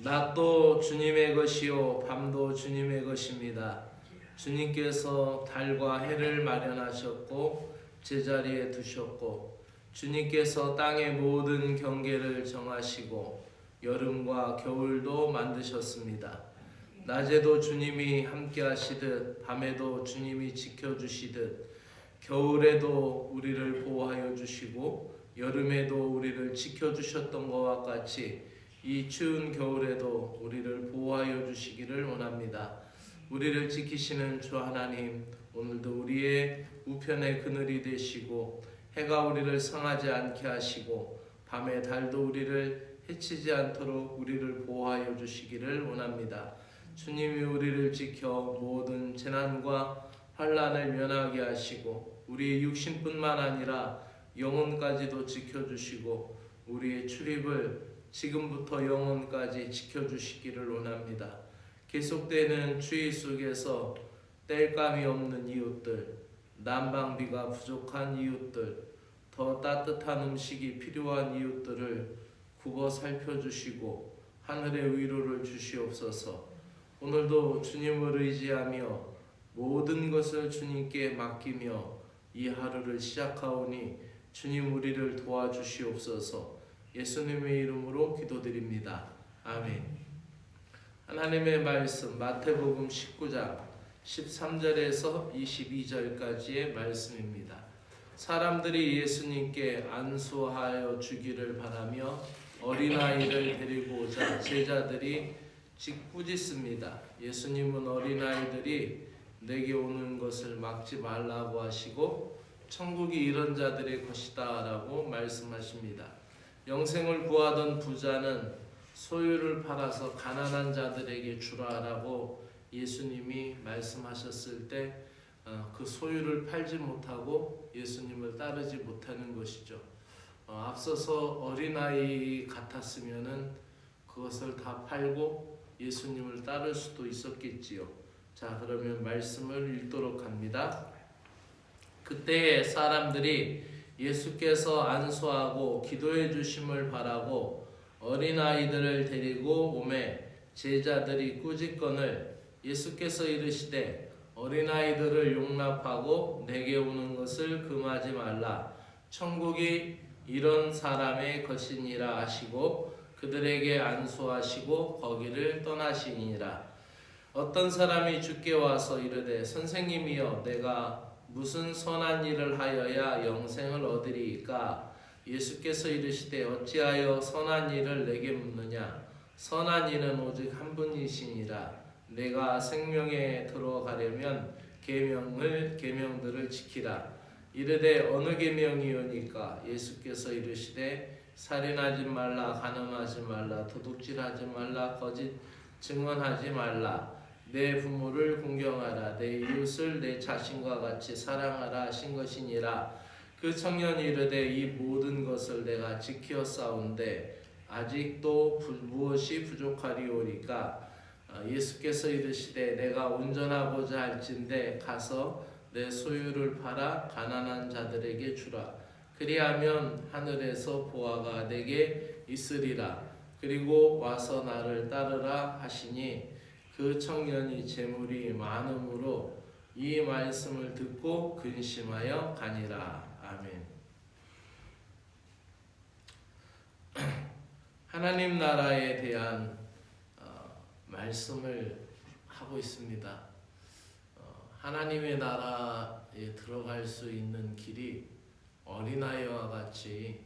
낮도 주님의 것이요 밤도 주님의 것입니다. 주님께서 달과 해를 마련하셨고 제자리에 두셨고 주님께서 땅의 모든 경계를 정하시고 여름과 겨울도 만드셨습니다. 낮에도 주님이 함께 하시듯 밤에도 주님이 지켜주시듯 겨울에도 우리를 보호하여 주시고 여름에도 우리를 지켜주셨던 것과 같이 이 추운 겨울에도 우리를 보호하여 주시기를 원합니다. 우리를 지키시는 주 하나님, 오늘도 우리의 우편의 그늘이 되시고 해가 우리를 상하지 않게 하시고 밤에 달도 우리를 해치지 않도록 우리를 보호하여 주시기를 원합니다. 주님이 우리를 지켜 모든 재난과 환난을 면하게 하시고 우리의 육신뿐만 아니라 영혼까지도 지켜주시고 우리의 출입을 지금부터 영혼까지 지켜주시기를 원합니다. 계속되는 추위 속에서 땔감이 없는 이웃들, 난방비가 부족한 이웃들, 더 따뜻한 음식이 필요한 이웃들을 굽어 살펴주시고 하늘의 위로를 주시옵소서. 오늘도 주님을 의지하며 모든 것을 주님께 맡기며 이 하루를 시작하오니 주님 우리를 도와주시옵소서. 예수님의 이름으로 기도드립니다. 아멘. 하나님의 말씀 마태복음 19장 13절에서 22절까지의 말씀입니다. 사람들이 예수님께 안수하여 주기를 바라며 어린아이를 데리고 오자 제자들이 꾸짖습니다. 예수님은 어린아이들이 내게 오는 것을 막지 말라고 하시고 천국이 이런 자들의 것이다 라고 말씀하십니다. 영생을 구하던 부자는 소유를 팔아서 가난한 자들에게 주라라고 예수님이 말씀하셨을 때 그 소유를 팔지 못하고 예수님을 따르지 못하는 것이죠. 앞서서 어린아이 같았으면은 그것을 다 팔고 예수님을 따를 수도 있었겠지요. 자, 그러면 말씀을 읽도록 합니다. 그때에 사람들이 예수께서 안수하고 기도해 주심을 바라고 어린아이들을 데리고 오매 제자들이 꾸짖거늘 예수께서 이르시되 어린아이들을 용납하고 내게 오는 것을 금하지 말라. 천국이 이런 사람의 것이니라 하시고 그들에게 안수하시고 거기를 떠나시니라. 어떤 사람이 주께 와서 이르되 선생님이여 내가 무슨 선한 일을 하여야 영생을 얻으리이까? 예수께서 이르시되 어찌하여 선한 일을 내게 묻느냐? 선한 이는 오직 한 분이시니라. 내가 생명에 들어가려면 계명들을 지키라. 이르되 어느 계명이오니까? 예수께서 이르시되 살인하지 말라, 간음하지 말라, 도둑질하지 말라, 거짓 증언하지 말라, 내 부모를 공경하라, 내 이웃을 내 자신과 같이 사랑하라 하신 것이니라. 그 청년이 이르되 이 모든 것을 내가 지키었사온데 아직도 무엇이 부족하리오리까? 예수께서 이르시되 내가 온전하고자 할진대 가서 내 소유를 팔아 가난한 자들에게 주라. 그리하면 하늘에서 보화가 내게 있으리라. 그리고 와서 나를 따르라 하시니 그 청년이 재물이 많음으로 이 말씀을 듣고 근심하여 가니라. 아멘. 하나님 나라에 대한 말씀을 하고 있습니다. 하나님의 나라에 들어갈 수 있는 길이 어린아이와 같이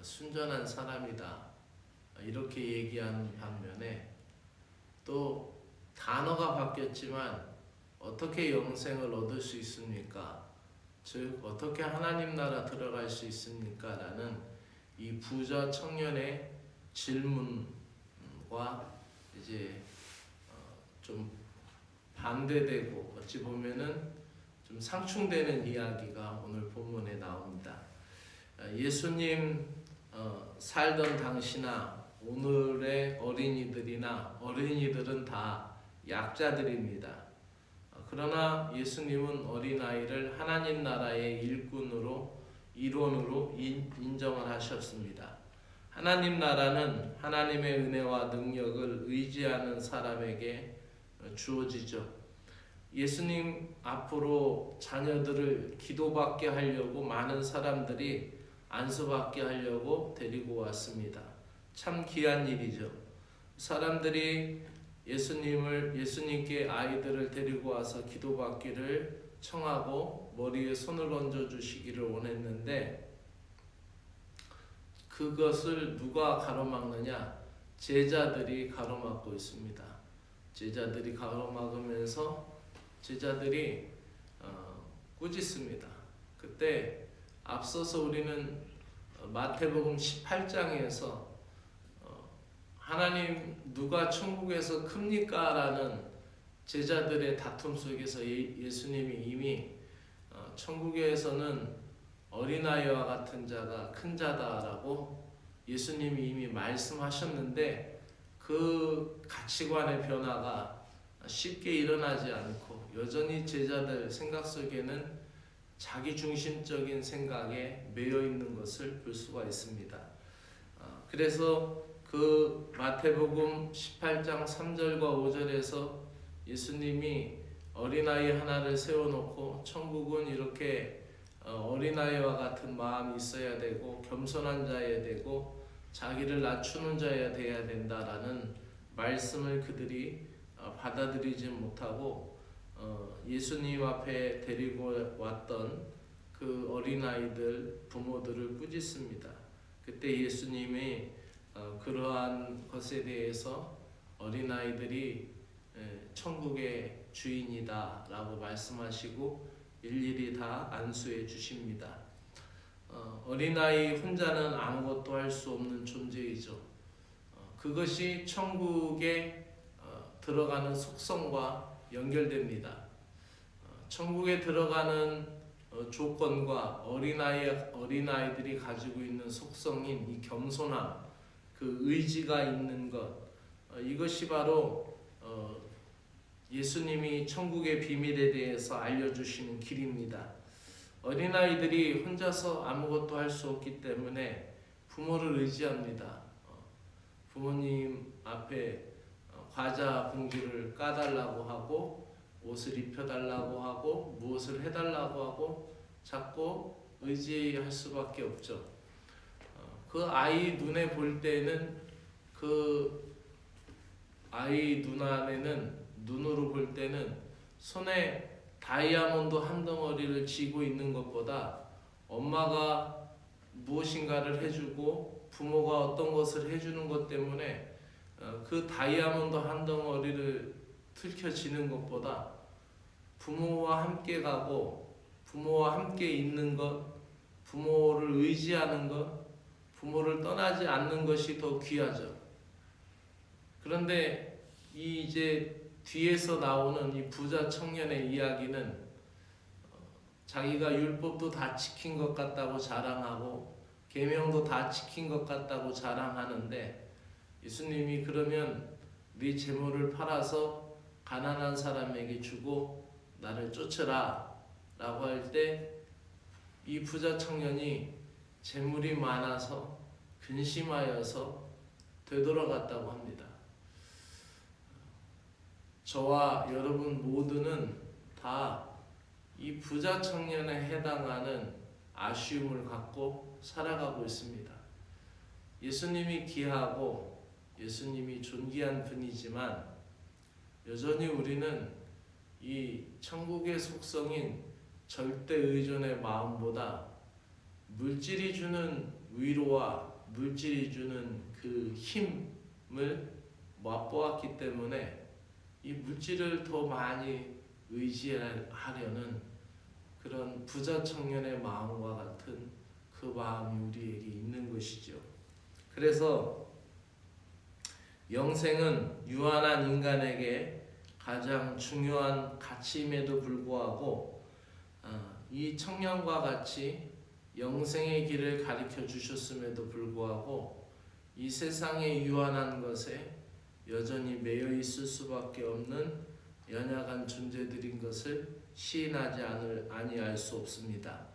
순전한 사람이다. 이렇게 얘기하는 반면에 또 단어가 바뀌었지만 어떻게 영생을 얻을 수 있습니까? 즉 어떻게 하나님 나라 들어갈 수 있습니까? 라는 이 부자 청년의 질문과 이제 좀 반대되고 어찌 보면은 좀 상충되는 이야기가 오늘 본문에 나옵니다. 예수님 살던 당시나 오늘의 어린이들은 다 약자들입니다. 그러나 예수님은 어린아이를 하나님 나라의 일꾼으로 일원으로 인정을 하셨습니다. 하나님 나라는 하나님의 은혜와 능력을 의지하는 사람에게 주어지죠. 예수님 앞으로 자녀들을 기도받게 하려고 많은 사람들이 안수받게 하려고 데리고 왔습니다. 참 귀한 일이죠. 사람들이 예수님께 아이들을 데리고 와서 기도받기를 청하고 머리에 손을 얹어 주시기를 원했는데, 그것을 누가 가로막느냐? 제자들이 가로막고 있습니다. 제자들이 가로막으면서 제자들이 꾸짖습니다. 그때 앞서서 우리는 마태복음 18장에서 하나님 누가 천국에서 큽니까? 라는 제자들의 다툼 속에서 예수님이 이미 천국에서는 어린아이와 같은 자가 큰 자다라고 예수님이 이미 말씀하셨는데, 그 가치관의 변화가 쉽게 일어나지 않고 여전히 제자들 생각 속에는 자기중심적인 생각에 매여 있는 것을 볼 수가 있습니다. 그래서 그 마태복음 18장 3절과 5절에서 예수님이 어린아이 하나를 세워놓고 천국은 이렇게 어린아이와 같은 마음이 있어야 되고 겸손한 자여야 되고 자기를 낮추는 자여야 돼야 된다라는 말씀을 그들이 받아들이지 못하고 예수님 앞에 데리고 왔던 그 어린아이들 부모들을 꾸짖습니다. 그때 예수님이 그러한 것에 대해서 어린아이들이 천국의 주인이다 라고 말씀하시고 일일이 다 안수해 주십니다. 어린아이 혼자는 아무것도 할 수 없는 존재이죠. 그것이 천국에 들어가는 속성과 연결됩니다. 천국에 들어가는 조건과 어린아이들이 가지고 있는 속성인 이 겸손함, 그 의지가 있는 것, 이것이 바로 예수님이 천국의 비밀에 대해서 알려주시는 길입니다. 어린아이들이 혼자서 아무것도 할 수 없기 때문에 부모를 의지합니다. 부모님 앞에 과자 봉지를 까달라고 하고 옷을 입혀달라고 하고 무엇을 해달라고 하고 자꾸 의지할 수밖에 없죠. 그 아이 눈에 볼 때는, 그 아이 눈으로 볼 때는 손에 다이아몬드 한 덩어리를 쥐고 있는 것보다 엄마가 무엇인가를 해주고 부모가 어떤 것을 해주는 것 때문에 그 다이아몬드 한 덩어리를 들켜지는 것보다 부모와 함께 가고 부모와 함께 있는 것, 부모를 의지하는 것, 부모를 떠나지 않는 것이 더 귀하죠. 그런데 이제 뒤에서 나오는 이 부자 청년의 이야기는 자기가 율법도 다 지킨 것 같다고 자랑하고 계명도 다 지킨 것 같다고 자랑하는데, 예수님이 그러면 네 재물을 팔아서 가난한 사람에게 주고 나를 쫓으라 라고 할 때 이 부자 청년이 재물이 많아서 근심하여서 되돌아갔다고 합니다. 저와 여러분 모두는 다 이 부자 청년에 해당하는 아쉬움을 갖고 살아가고 있습니다. 예수님이 귀하고 예수님이 존귀한 분이지만 여전히 우리는 이 천국의 속성인 절대 의존의 마음보다 물질이 주는 위로와 물질이 주는 그 힘을 맛보았기 때문에 이 물질을 더 많이 의지하려는 그런 부자 청년의 마음과 같은 그 마음이 우리에게 있는 것이죠. 그래서 영생은 유한한 인간에게 가장 중요한 가치임에도 불구하고 이 청년과 같이 영생의 길을 가르쳐 주셨음에도 불구하고 이 세상의 유한한 것에 여전히 매여 있을 수밖에 없는 연약한 존재들인 것을 시인하지 아니할 수 없습니다.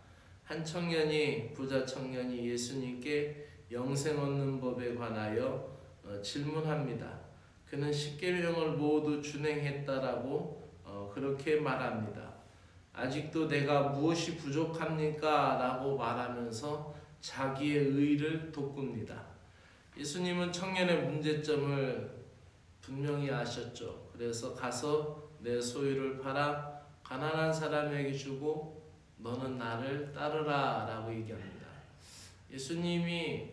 한 청년이, 부자 청년이 예수님께 영생 얻는 법에 관하여 질문합니다. 그는 십계명을 모두 준행했다라고 그렇게 말합니다. 아직도 내가 무엇이 부족합니까? 라고 말하면서 자기의 의를 돋굽니다. 예수님은 청년의 문제점을 분명히 아셨죠. 그래서 가서 내 소유를 팔아 가난한 사람에게 주고 너는 나를 따르라 라고 얘기합니다. 예수님이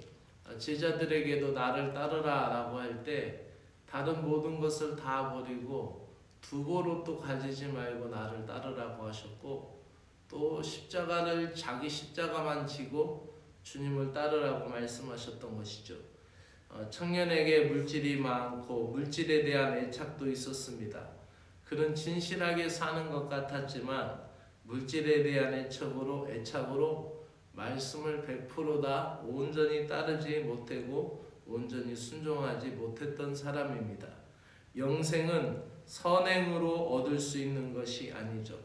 제자들에게도 나를 따르라 라고 할 때 다른 모든 것을 다 버리고 두고로 또 가지지 말고 나를 따르라고 하셨고, 또 십자가를 자기 십자가만 지고 주님을 따르라고 말씀하셨던 것이죠. 청년에게 물질이 많고 물질에 대한 애착도 있었습니다. 그는 진실하게 사는 것 같았지만 물질에 대한 애착으로 말씀을 100% 다 온전히 따르지 못하고 온전히 순종하지 못했던 사람입니다. 영생은 선행으로 얻을 수 있는 것이 아니죠.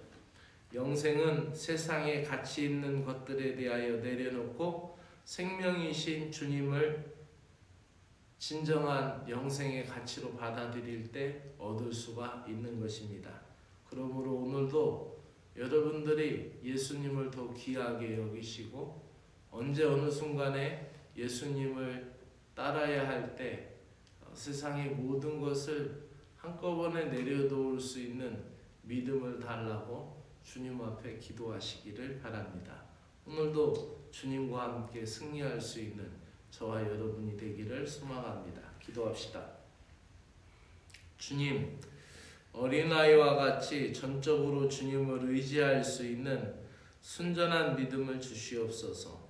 영생은 세상에 가치 있는 것들에 대하여 내려놓고 생명이신 주님을 진정한 영생의 가치로 받아들일 때 얻을 수가 있는 것입니다. 그러므로 오늘도 여러분들이 예수님을 더 귀하게 여기시고 언제 어느 순간에 예수님을 따라야 할 때 세상의 모든 것을 한꺼번에 내려놓을 수 있는 믿음을 달라고 주님 앞에 기도하시기를 바랍니다. 오늘도 주님과 함께 승리할 수 있는 저와 여러분이 되기를 소망합니다. 기도합시다. 주님, 어린아이와 같이 전적으로 주님을 의지할 수 있는 순전한 믿음을 주시옵소서.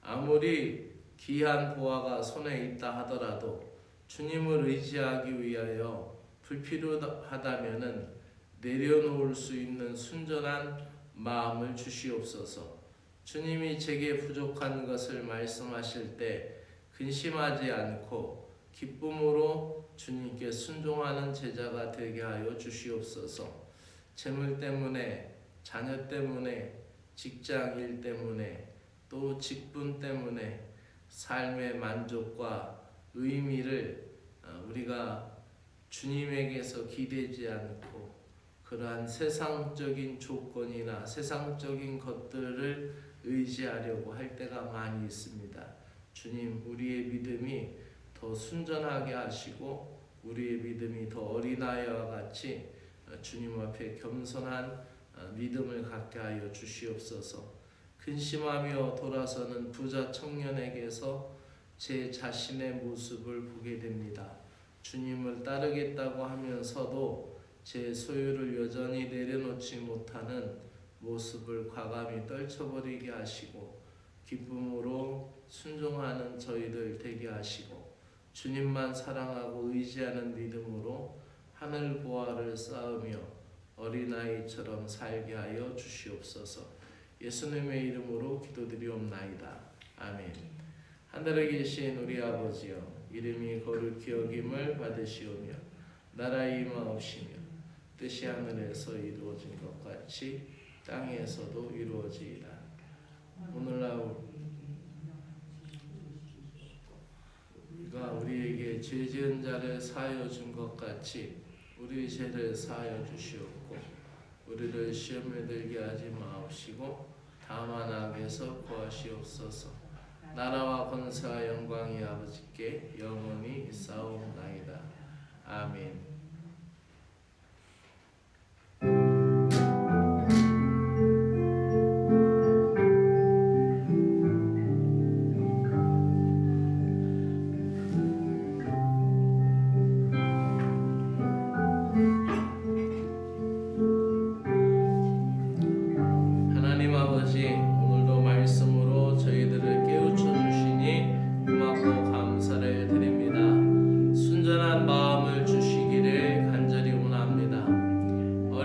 아무리 귀한 보화가 손에 있다 하더라도 주님을 의지하기 위하여 불필요하다면은 내려놓을 수 있는 순전한 마음을 주시옵소서. 주님이 제게 부족한 것을 말씀하실 때 근심하지 않고 기쁨으로 주님께 순종하는 제자가 되게 하여 주시옵소서. 재물 때문에, 자녀 때문에, 직장 일 때문에, 또 직분 때문에 삶의 만족과 의미를 우리가 주님에게서 기대지 않고 그러한 세상적인 조건이나 세상적인 것들을 의지하려고 할 때가 많이 있습니다. 주님, 우리의 믿음이 더 순전하게 하시고 우리의 믿음이 더 어린아이와 같이 주님 앞에 겸손한 믿음을 갖게 하여 주시옵소서. 근심하며 돌아서는 부자 청년에게서 제 자신의 모습을 보게 됩니다. 주님을 따르겠다고 하면서도 제 소유를 여전히 내려놓지 못하는 모습을 과감히 떨쳐버리게 하시고 기쁨으로 순종하는 저희들 되게 하시고 주님만 사랑하고 의지하는 믿음으로 하늘 보화를 쌓으며 어린아이처럼 살게 하여 주시옵소서. 예수님의 이름으로 기도드리옵나이다. 아멘. 하늘에 계신 우리 아버지여, 이름이 거룩히 여김을 받으시오며 나라의 임하옵시며 뜻이 하늘에서 이루어진 것 같이 땅에서도 이루어지이다. 오늘날 우리가 우리에게 죄 지은 자를 사하여 준 것 같이 우리 죄를 사하여 주시옵고 우리를 시험에 들게 하지 마옵시고 다만 악에서 구하시옵소서. 나라와 권세와 영광이 아버지께 영원히 있사옵나이다. 아멘.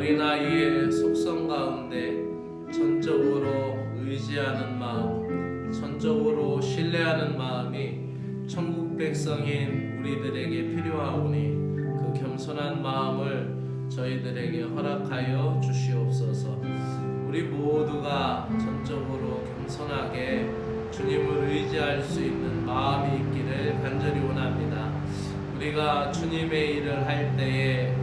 어린아이의 속성 가운데 전적으로 의지하는 마음, 전적으로 신뢰하는 마음이 천국 백성인 우리들에게 필요하오니 그 겸손한 마음을 저희들에게 허락하여 주시옵소서. 우리 모두가 전적으로 겸손하게 주님을 의지할 수 있는 마음이 있기를 간절히 원합니다. 우리가 주님의 일을 할 때에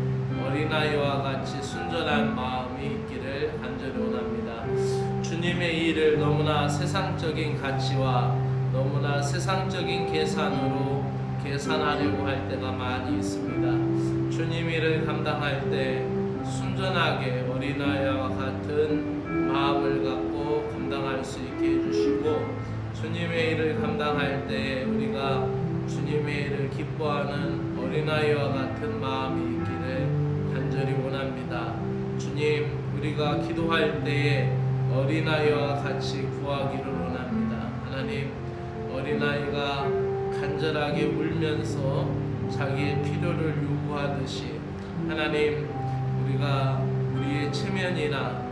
어린아이와 같이 순전한 마음이 있기를 간절히 원합니다. 주님의 일을 너무나 세상적인 가치와 너무나 세상적인 계산으로 계산하려고 할 때가 많이 있습니다. 주님 일을 감당할 때 순전하게 어린아이와 같은 마음을 갖고 감당할 수 있게 해주시고, 주님의 일을 감당할 때 우리가 주님의 일을 기뻐하는 어린아이와 같은 마음이 있기를 간절히 원합니다. 주님, 우리가 기도할 때에 어린아이와 같이 구하기를 원합니다. 하나님, 어린아이가 간절하게 울면서 자기의 필요를 요구하듯이 하나님, 우리가 우리의 체면이나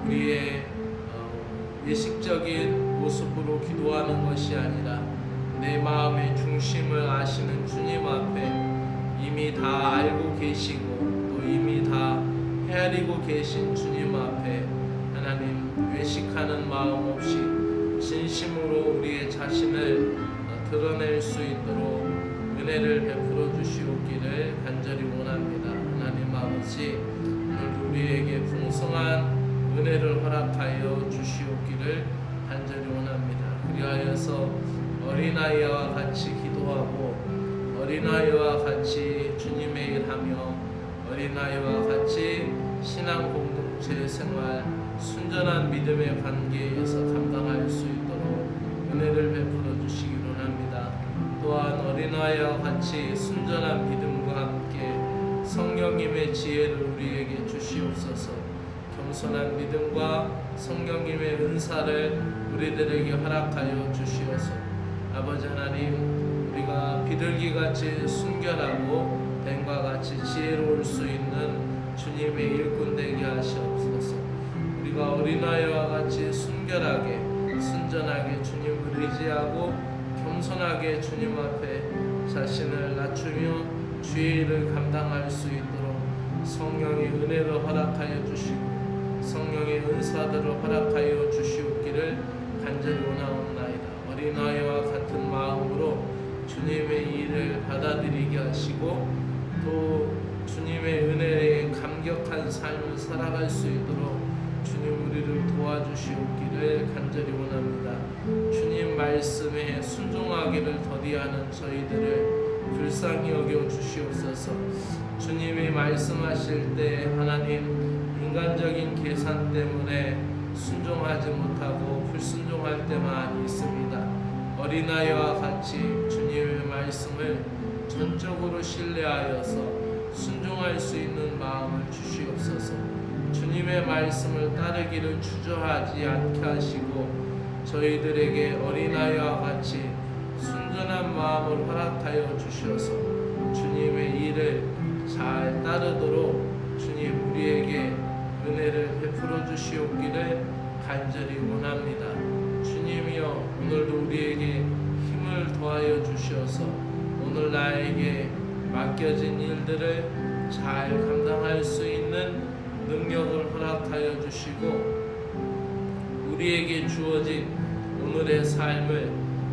우리의 예식적인 모습으로 기도하는 것이 아니라 내 마음의 중심을 아시는 주님 앞에 이미 다 알고 계시고 또 이미 다 헤아리고 계신 주님 앞에 하나님, 외식하는 마음 없이 진심으로 우리의 자신을 드러낼 수 있도록 은혜를 베풀어 주시옵기를 간절히 원합니다. 하나님 아버지, 오늘 우리에게 풍성한 은혜를 허락하여 주시옵기를 간절히 원합니다. 그리하여서 어린아이와 같이 기도하고 어린아이와 같이 주님의 일하며 어린아이와 같이 신앙 공동체 생활, 순전한 믿음의 관계에서 감당할 수 있도록 은혜를 베풀어 주시기 원합니다. 또한 어린아이와 같이 순전한 믿음과 함께 성령님의 지혜를 우리에게 주시옵소서. 겸손한 믿음과 성령님의 은사를 우리들에게 허락하여 주시옵소서. 아버지 하나님, 우리가 비둘기같이 순결하고 뱀과 같이 지혜로울 수 있는 주님의 일꾼 되게 하시옵소서. 우리가 어린아이와 같이 순결하게 순전하게 주님을 의지하고 겸손하게 주님 앞에 자신을 낮추며 주의 일을 감당할 수 있도록 성령의 은혜를 허락하여 주시고 성령의 은사들을 허락하여 주시옵기를 간절히 원하옵나이다. 어린아이와 같은 마음으로 주님의 일을 받아들이게 하시고 또 주님의 은혜에 감격한 삶을 살아갈 수 있도록 주님 우리를 도와주시옵기를 간절히 원합니다. 주님 말씀에 순종하기를 더디하는 저희들을 불쌍히 여겨 주시옵소서. 주님이 말씀하실 때 하나님, 인간적인 계산 때문에 순종하지 못하고 불순종할 때만 있습니다. 어린아이와 같이 주님의 말씀을 전적으로 신뢰하여서 순종할 수 있는 마음을 주시옵소서. 주님의 말씀을 따르기를 주저하지 않게 하시고 저희들에게 어린아이와 같이 순전한 마음을 허락하여 주셔서 주님의 일을 잘 따르도록 주님 우리에게 은혜를 베풀어 주시옵기를 간절히 원합니다. 주님이여, 오늘도 우리에게 힘을 더하여 주셔서 오늘 나에게 맡겨진 일들을 잘 감당할 수 있는 능력을 허락하여 주시고 우리에게 주어진 오늘의 삶을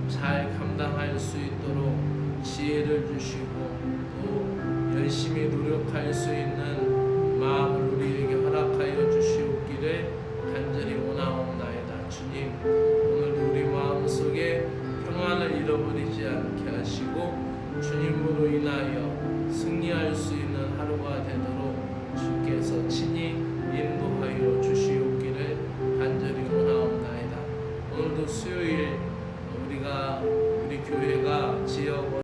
잘 감당할 수 있도록 지혜를 주시고 또 열심히 노력할 수 있는 마음을 우리에게 허락하여 주시옵기를 간절히 원하옵나이다. 주님, 오늘도 우리 마음속에 평안을 잃어버리지 않게 하시고 주님으로 인하여 승리할 수 있는 하루가 되도록 주께서 친히 인도하여 주시옵기를 간절히 원하옵나이다. 오늘도 수요일 우리 교회가 지역